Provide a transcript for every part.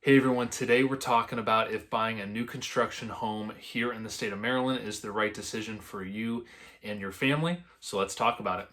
Hey everyone, today we're talking about if buying a new construction home here in the state of Maryland is the right decision for you and your family. So let's talk about it.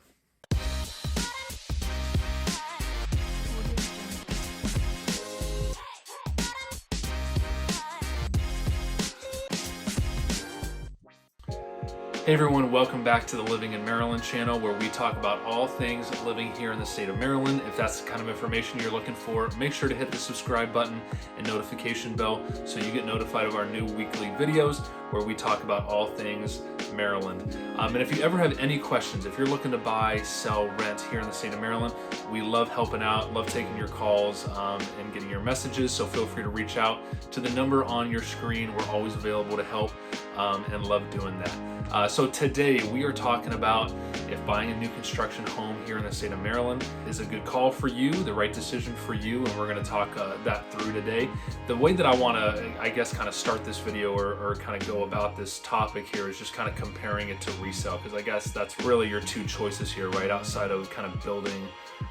Hey everyone, welcome back to the Living in Maryland channel where we talk about all things living here in the state of Maryland. If that's the kind of information you're looking for, make sure to hit the subscribe button and notification bell so you get notified of our new weekly videos where we talk about all things Maryland. And if you ever have any questions, if you're looking to buy, sell, rent here in the state of Maryland, we love helping out, love taking your calls and getting your messages. So feel free to reach out to the number on your screen. We're always available to help and love doing that. So today we are talking about if buying a new construction home here in the state of Maryland is a good call for you, the right decision for you, and we're going to talk that through today. The way that I want to, I guess, kind of start this video or kind of go about this topic here is just kind of comparing it to resale, because I guess that's really your two choices here, right? Outside of kind of building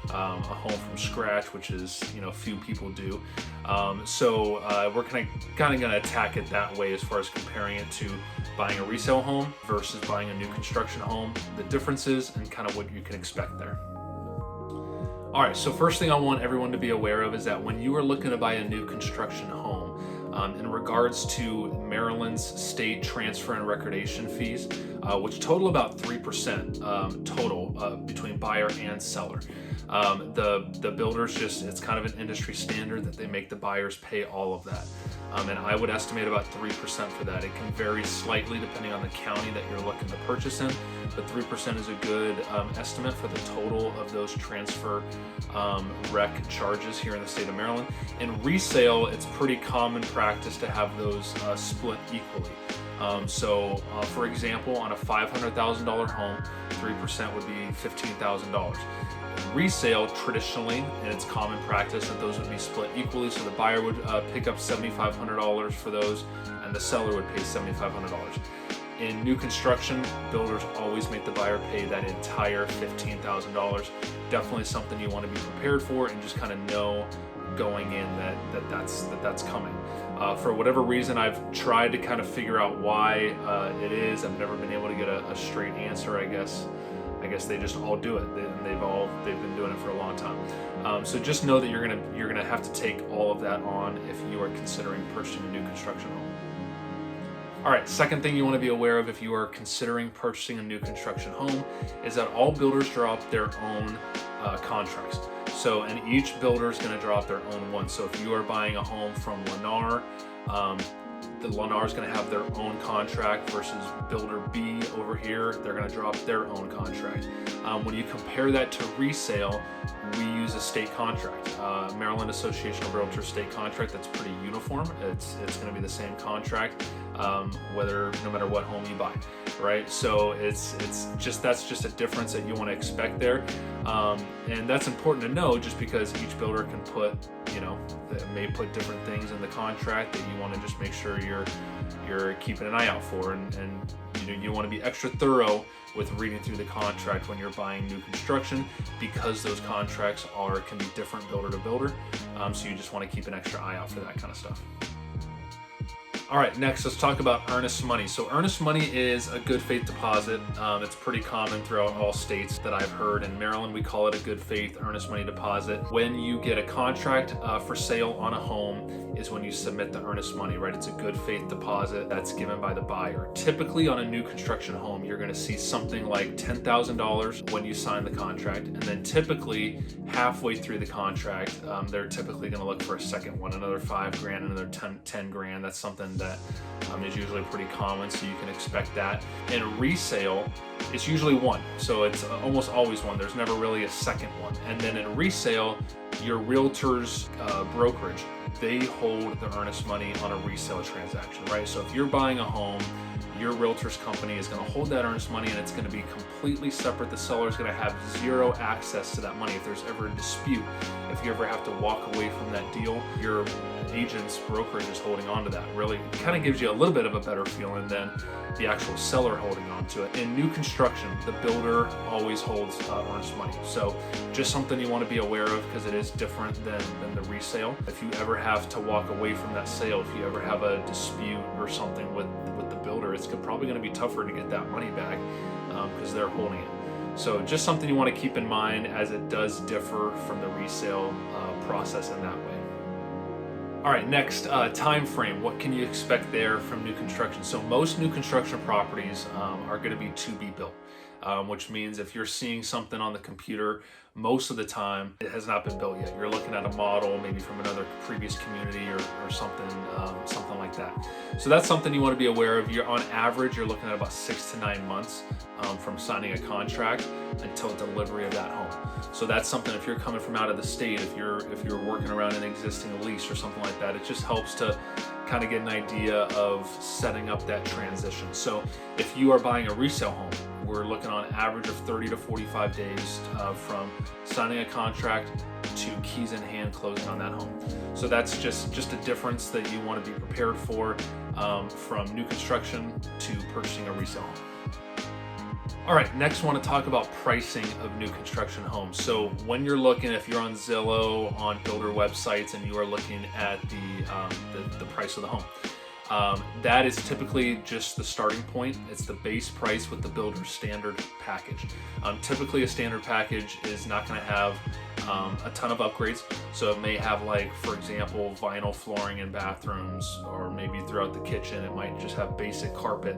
a home from scratch, which is, few people do. So we're kind of going to attack it that way as far as comparing it to buying a resale home versus buying a new construction home, the differences and kind of what you can expect there. All right, so first thing I want everyone to be aware of is that when you are looking to buy a new construction home, in regards to Maryland's state transfer and recordation fees, which total about 3% total between buyer and seller. The builders it's kind of an industry standard that they make the buyers pay all of that. And I would estimate about 3% for that. It can vary slightly depending on the county that you're looking to purchase in, but 3% is a good estimate for the total of those transfer rec charges here in the state of Maryland. In resale, it's pretty common practice to have those split equally. For example, on a $500,000 home, 3% would be $15,000. Resale, traditionally, and it's common practice that those would be split equally, so the buyer would pick up $7,500 for those and the seller would pay $7,500. In new construction, builders always make the buyer pay that entire $15,000. Definitely something you want to be prepared for and just kind of know going in that's coming. For whatever reason, I've tried to kind of figure out why it is. I've never been able to get a straight answer, I guess they just all do it, and they've been doing it for a long time. So just know that you're gonna have to take all of that on if you are considering purchasing a new construction home. All right, second thing you want to be aware of if you are considering purchasing a new construction home is that all builders draw up their own contracts. So, and each builder is going to draw up their own one. So if you are buying a home from Lennar, the Lennar is going to have their own contract versus builder B over here. They're going to draw up their own contract. When you compare that to resale, we use a state contract, Maryland Association of Realtors state contract. That's pretty uniform. It's going to be the same contract, no matter what home you buy, right? So that's just a difference that you want to expect there, and that's important to know just because each builder can put, that may put different things in the contract that you want to just make sure you're keeping an eye out for, and you want to be extra thorough with reading through the contract when you're buying new construction, because those contracts can be different builder to builder. So you just want to keep an extra eye out for that kind of stuff. All right, next let's talk about earnest money. So earnest money is a good faith deposit. It's pretty common throughout all states that I've heard. In Maryland, we call it a good faith earnest money deposit. When you get a contract for sale on a home is when you submit the earnest money, right? It's a good faith deposit that's given by the buyer. Typically on a new construction home, you're gonna see something like $10,000 when you sign the contract. And then typically halfway through the contract, they're typically gonna look for a second one, another $5,000, another 10 grand. That's something that is usually pretty common, so you can expect that. In resale, it's usually one, so it's almost always one. There's never really a second one. And then in resale, your realtor's brokerage, they hold the earnest money on a resale transaction, right? So if you're buying a home, your realtor's company is going to hold that earnest money, and it's going to be completely separate. The seller is going to have zero access to that money. If there's ever a dispute, if you ever have to walk away from that deal, your agent's brokerage is holding on to that. Really kind of gives you a little bit of a better feeling than the actual seller holding on to it. In new construction, the builder always holds earnest money. So just something you want to be aware of, because it is different than the resale. If you ever have to walk away from that sale, if you ever have a dispute or something with the builder, it's probably going to be tougher to get that money back because they're holding it. So just something you want to keep in mind, as it does differ from the resale process in that way. All right, next, time frame. What can you expect there from new construction? So most new construction properties are going to be to be built, which means if you're seeing something on the computer, most of the time it has not been built yet. You're looking at a model maybe from another previous community or something like that. So that's something you want to be aware of. On average, you're looking at about 6 to 9 months from signing a contract until delivery of that home. So that's something, if you're coming from out of the state, if you're working around an existing lease or something like that, it just helps to kind of get an idea of setting up that transition. So if you are buying a resale home, we're looking on average of 30 to 45 days from signing a contract to keys in hand closing on that home. So that's just a difference that you want to be prepared for from new construction to purchasing a resale home. All right, next I want to talk about pricing of new construction homes. So when you're looking, if you're on Zillow, on builder websites, and you are looking at the price of the home, that is typically just the starting point. It's the base price with the builder's standard package. Typically a standard package is not going to have a ton of upgrades. So it may have, like, for example, vinyl flooring in bathrooms, or maybe throughout the kitchen it might just have basic carpet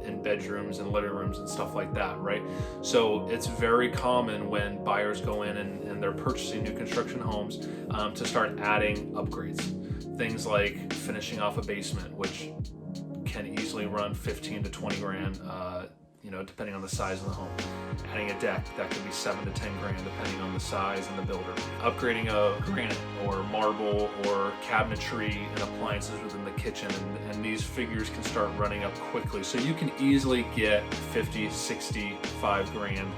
in bedrooms and living rooms and stuff like that, right? So it's very common when buyers go in and they're purchasing new construction homes to start adding upgrades. Things like finishing off a basement, which can easily run 15 to 20 grand, depending on the size of the home. Adding a deck, that could be 7 to 10 grand, depending on the size and the builder. Upgrading a granite or marble or cabinetry and appliances within the kitchen, and these figures can start running up quickly. So you can easily get 50, 65 grand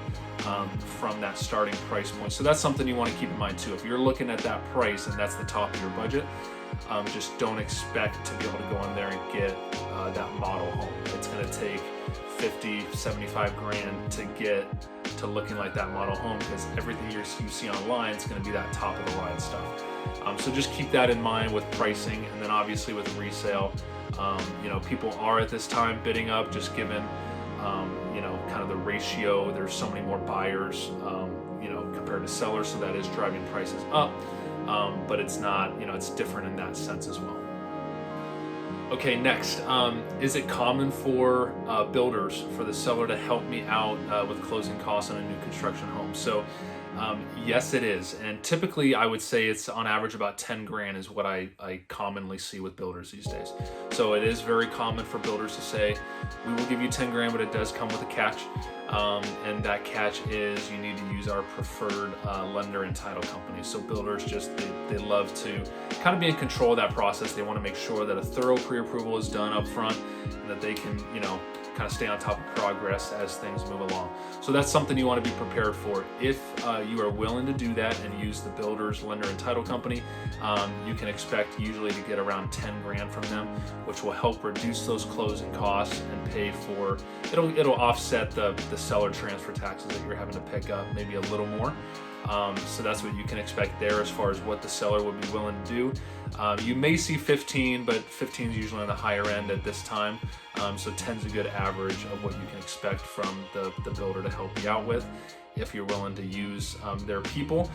from that starting price point. So that's something you want to keep in mind too. If you're looking at that price and that's the top of your budget, just don't expect to be able to go in there and get that model home. It's going to take 50, 75 grand to get to looking like that model home, because everything you see online is going to be that top of the line stuff. So just keep that in mind with pricing. And then obviously with resale, people are at this time bidding up, just given kind of the ratio. There's so many more buyers compared to sellers, so that is driving prices up. But it's not, it's different in that sense as well. Okay, next, is it common for builders, for the seller to help me out with closing costs on a new construction home? So yes, it is. And typically I would say it's on average about 10 grand is what I commonly see with builders these days. So it is very common for builders to say, we will give you 10 grand, but it does come with a catch. And that catch is you need to use our preferred lender and title company. So builders they love to kind of be in control of that process. They want to make sure that a thorough pre-approval is done up front, and that they can, kind of stay on top of progress as things move along. So that's something you want to be prepared for. If you are willing to do that and use the builder's lender and title company, you can expect usually to get around 10 grand from them, which will help reduce those closing costs and pay for, it'll offset the seller transfer taxes that you're having to pick up, maybe a little more. So that's what you can expect there as far as what the seller would be willing to do. You may see 15, but 15 is usually on the higher end at this time. So 10 is a good average of what you can expect from the builder to help you out with, if you're willing to use their people.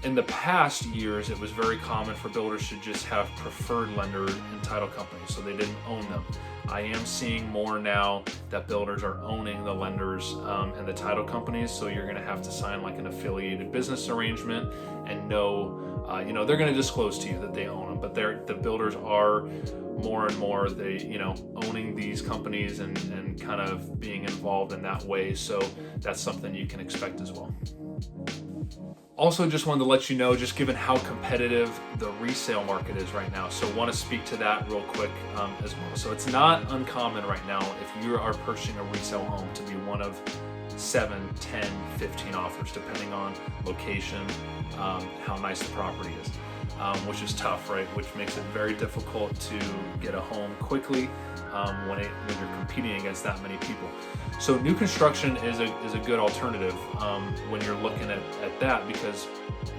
In the past years, it was very common for builders to just have preferred lender and title companies, so they didn't own them. I am seeing more now that builders are owning the lenders and the title companies, so you're going to have to sign like an affiliated business arrangement and they're going to disclose to you that they own them, but the builders are more and more owning these companies and kind of being involved in that way. So that's something you can expect as well. Also, just wanted to let you know, just given how competitive the resale market is right now, so want to speak to that real quick as well. So it's not uncommon right now, if you are purchasing a resale home, to be one of 7, 10, 15 offers, depending on location, how nice the property is. which is tough, right? Which makes it very difficult to get a home quickly when you're competing against that many people. So new construction is a good alternative when you're looking at that, because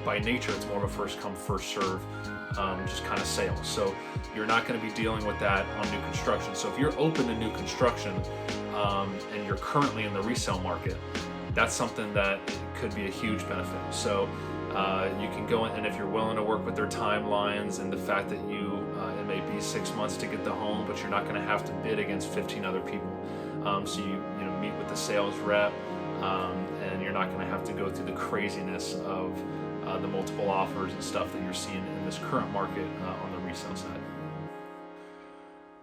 by nature it's more of a first come first serve just kind of sale. So you're not going to be dealing with that on new construction. So if you're open to new construction and you're currently in the resale market, that's something that could be a huge benefit. So you can go in, and if you're willing to work with their timelines and the fact that it may be 6 months to get the home, but you're not going to have to bid against 15 other people. So you meet with the sales rep, and you're not going to have to go through the craziness of the multiple offers and stuff that you're seeing in this current market on the resale side.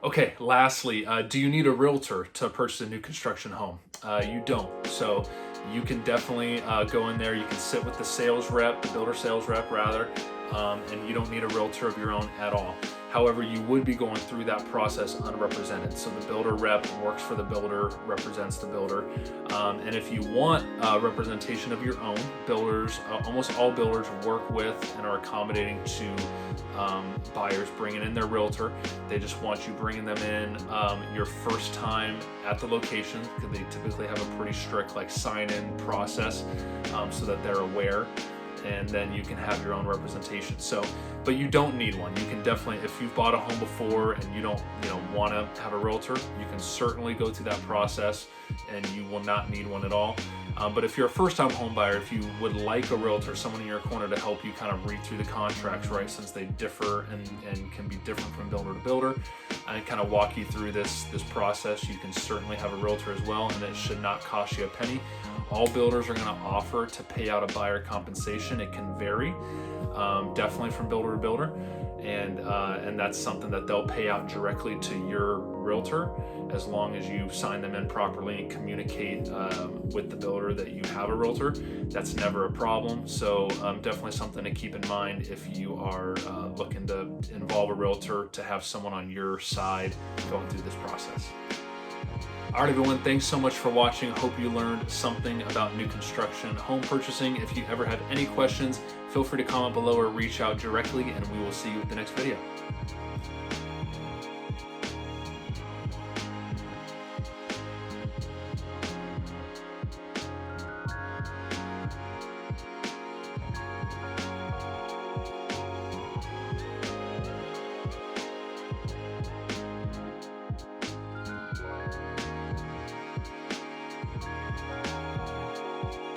Okay, lastly, do you need a realtor to purchase a new construction home? You don't. So you can definitely go in there. You can sit with the sales rep, the builder sales rep rather, and you don't need a realtor of your own at all. However, you would be going through that process unrepresented. So the builder rep works for the builder, represents the builder. And if you want representation of your own, almost all builders work with and are accommodating to buyers bringing in their realtor. They just want you bringing them in your first time at the location, because they typically have a pretty strict sign-in process so that they're aware. And then you can have your own representation. So, but you don't need one. You can definitely, if you've bought a home before and you don't, want to have a realtor, you can certainly go through that process, and you will not need one at all. But if you're a first-time home buyer, if you would like a realtor, someone in your corner to help you kind of read through the contracts, right, since they differ and can be different from builder to builder, and kind of walk you through this process, you can certainly have a realtor as well, and it should not cost you a penny. All builders are going to offer to pay out a buyer compensation. It can vary, definitely from builder to builder, and that's something that they'll pay out directly to your realtor, as long as you sign them in properly and communicate with the builder that you have a realtor. That's never a problem. So definitely something to keep in mind if you are looking to involve a realtor, to have someone on your side going through this process. All right, everyone, thanks so much for watching. Hope you learned something about new construction home purchasing. If you ever have any questions, feel free to comment below or reach out directly, and we will see you with the next video.